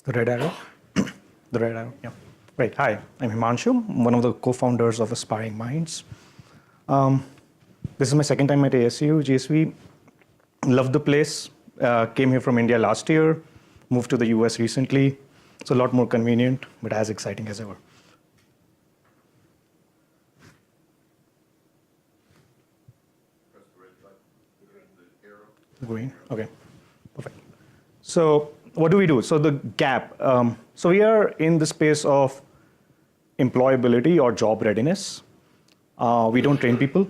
It's the red arrow. The red arrow, yeah. Right, hi, I'm Himanshu, one of the co-founders of Aspiring Minds. This is my second time at ASU GSV. Love the place. Came here from India last year, moved to the US recently. It's a lot more convenient, but as exciting as ever. Press the red button, the arrow. Green, okay, perfect. So what do we do? So the gap. So we are in the space of employability or job readiness. We don't train people.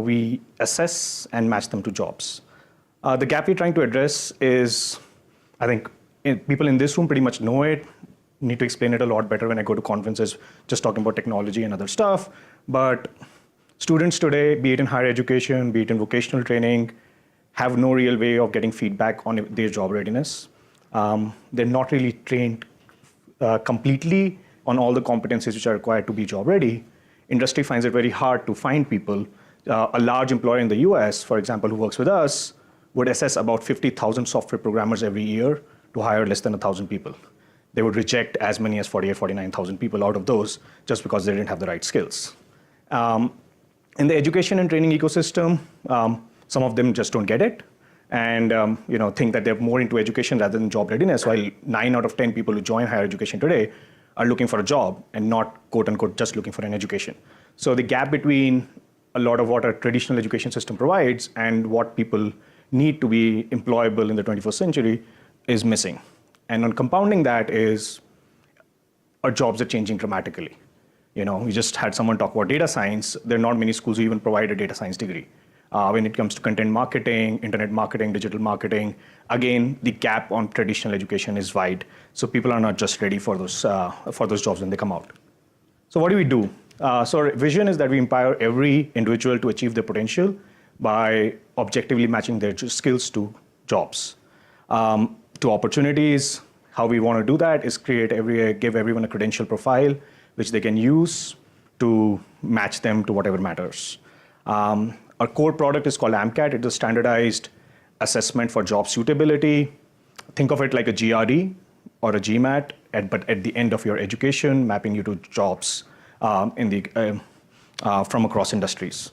We assess and match them to jobs. The gap we're trying to address is, I think people in this room pretty much know it. Need to explain it a lot better when I go to conferences, just talking about technology and other stuff. But students today, be it in higher education, be it in vocational training, have no real way of getting feedback on their job readiness. They're not really trained completely on all the competencies which are required to be job ready. Industry finds it very hard to find people. A large employer in the US, for example, who works with us, would assess about 50,000 software programmers every year to hire less than 1,000 people. They would reject as many as 48, 49,000 people out of those just because they didn't have the right skills. In the education and training ecosystem, some of them just don't get it and think that they're more into education rather than job readiness, while 9 out of 10 people who join higher education today are looking for a job and not, quote unquote, just looking for an education. So the gap between a lot of what a traditional education system provides and what people need to be employable in the 21st century is missing. And on compounding that is our jobs are changing dramatically. We just had someone talk about data science. There are not many schools who even provide a data science degree. When it comes to content marketing, internet marketing, digital marketing, again, the gap on traditional education is wide. So people are not just ready for those jobs when they come out. So what do we do? So our vision is that we empower every individual to achieve their potential by objectively matching their skills to jobs, to opportunities. How we want to do that is give everyone a credential profile, which they can use to match them to whatever matters. Our core product is called AMCAT. It's a standardized assessment for job suitability. Think of it like a GRE or a GMAT, but at the end of your education, mapping you to jobs from across industries.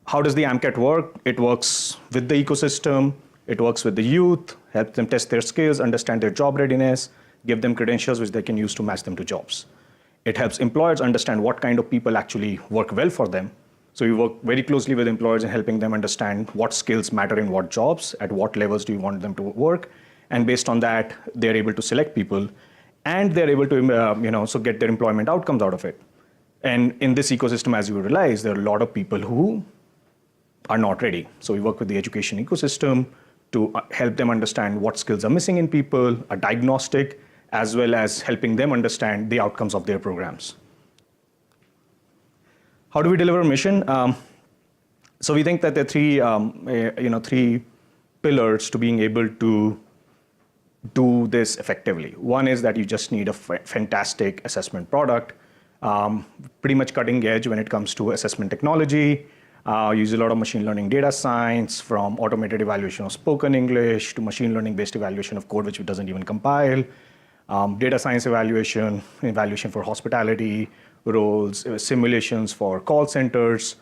How does the AMCAT work? It works with the ecosystem. It works with the youth, helps them test their skills, understand their job readiness, give them credentials which they can use to match them to jobs. It helps employers understand what kind of people actually work well for them. So we work very closely with employers in helping them understand what skills matter in what jobs, at what levels do you want them to work, and based on that, they're able to select people, and they're able to so get their employment outcomes out of it. And in this ecosystem, as you realize, there are a lot of people who are not ready. So we work with the education ecosystem to help them understand what skills are missing in people, a diagnostic, as well as helping them understand the outcomes of their programs. How do we deliver a mission? So we think that there are three pillars to being able to do this effectively. One is that you just need a fantastic assessment product, pretty much cutting edge when it comes to assessment technology. Use a lot of machine learning data science, from automated evaluation of spoken English to machine learning based evaluation of code which doesn't even compile, data science evaluation for hospitality roles, simulations for call centers,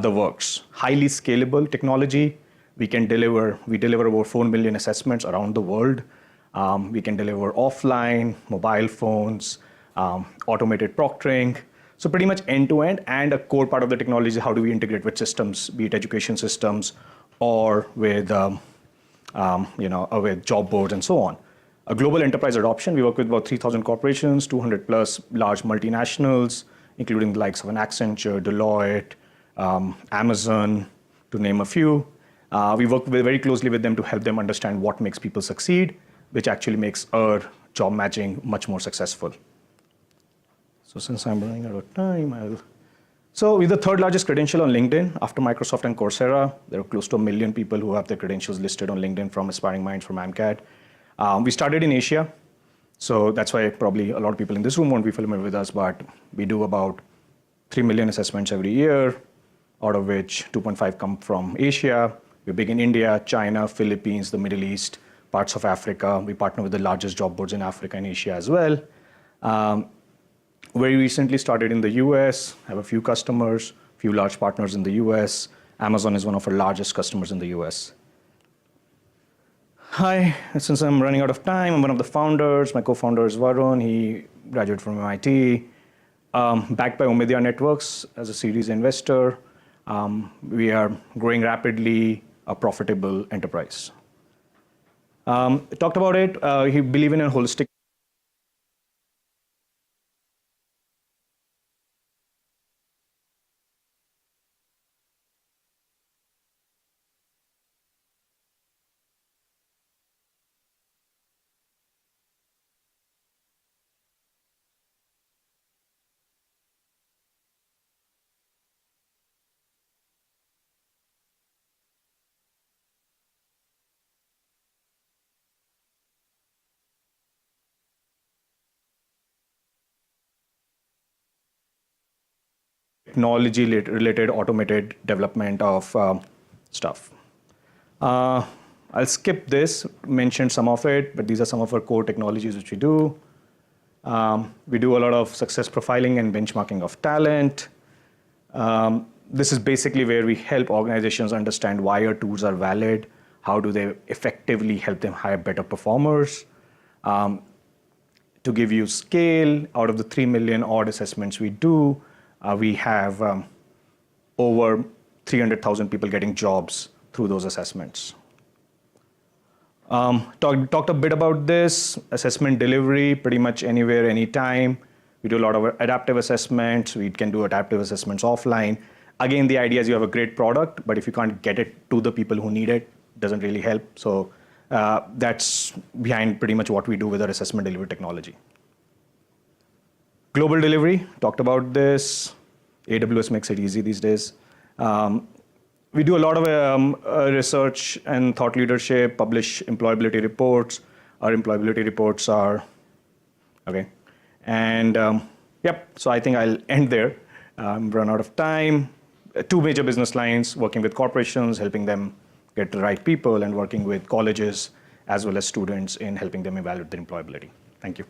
the works. Highly scalable technology. We deliver over 4 million assessments around the world. We can deliver offline, mobile phones, automated proctoring. So pretty much end-to-end, and a core part of the technology is how do we integrate with systems, be it education systems or with job boards and so on. A global enterprise adoption, we work with about 3,000 corporations, 200 plus large multinationals, including the likes of an Accenture, Deloitte, Amazon, to name a few. We work very closely with them to help them understand what makes people succeed, which actually makes our job matching much more successful. So since I'm running out of time, So we're the third largest credential on LinkedIn after Microsoft and Coursera. There are close to 1 million people who have their credentials listed on LinkedIn from Aspiring Minds, from AMCAT. We started in Asia, so that's why probably a lot of people in this room won't be familiar with us, but we do about 3 million assessments every year, out of which 2.5 come from Asia. We're big in India, China, Philippines, the Middle East, parts of Africa. We partner with the largest job boards in Africa and Asia as well. Very recently started in the US, have a few customers, few large partners in the US. Amazon is one of our largest customers in the US. Hi, since I'm running out of time, I'm one of the founders. My co-founder is Varun. He graduated from MIT. Backed by Omidyar Networks as a series investor. We are growing rapidly, a profitable enterprise. Talked about it. He believe in a holistic technology-related automated development of stuff. I'll skip this, mention some of it, but these are some of our core technologies which we do. We do a lot of success profiling and benchmarking of talent. This is basically where we help organizations understand why our tools are valid, how do they effectively help them hire better performers. To give you scale, out of the 3 million odd assessments we do, we have over 300,000 people getting jobs through those assessments. Talked a bit about this, assessment delivery, pretty much anywhere, anytime. We do a lot of adaptive assessments. We can do adaptive assessments offline. Again, the idea is you have a great product, but if you can't get it to the people who need it, it doesn't really help. So that's behind pretty much what we do with our assessment delivery technology. Global delivery, talked about this. AWS makes it easy these days. We do a lot of research and thought leadership, publish employability reports. Our employability reports are, okay. And yep, so I think I'll end there. Run out of time. 2 major business lines, working with corporations, helping them get the right people, and working with colleges as well as students in helping them evaluate their employability. Thank you.